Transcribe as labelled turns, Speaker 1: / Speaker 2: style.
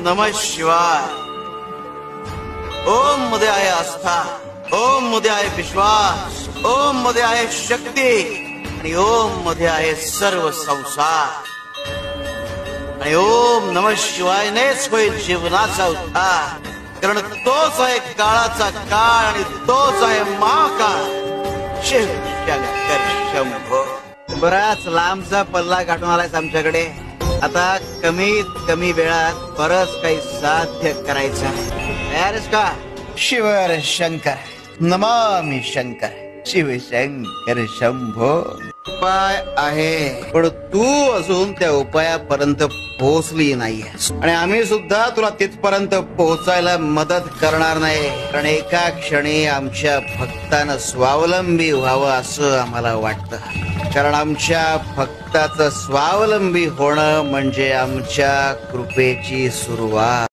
Speaker 1: नमः शिवाय. ओम मध्ये आहे आस्था, ओम मध्ये आहे विश्वास, ओम मध्ये आहे शक्ती आणि ओम मध्ये आहे सर्व संसार. आणि ओम नमः शिवायनेच होईल जीवनाचा उद्धार. कारण तोच आहे काळाचा काळ आणि तोच आहे महाकाळ. शिव शंकर शंभो. बराच लांबचा पल्ला गाठून आलायस आमच्याकडे. आता कमीत कमी वेळात बरंच काही साध्य करायचं. तयार आहेस का? शिवर शंकर नमामि शंकर शिव शंकर शंभो. उपाय आहे पण तू अजून त्या उपायापर्यंत पोहोचली नाहीयेस आणि आम्ही सुद्धा तुला तिथपर्यंत पोहोचायला मदत करणार नाही. कारण एका क्षणी आमच्या भक्तानं स्वावलंबी व्हावं असं आम्हाला वाटतं. कारण आमच्या भक्ताचं स्वावलंबी होणं म्हणजे आमच्या कृपेची सुरुवात.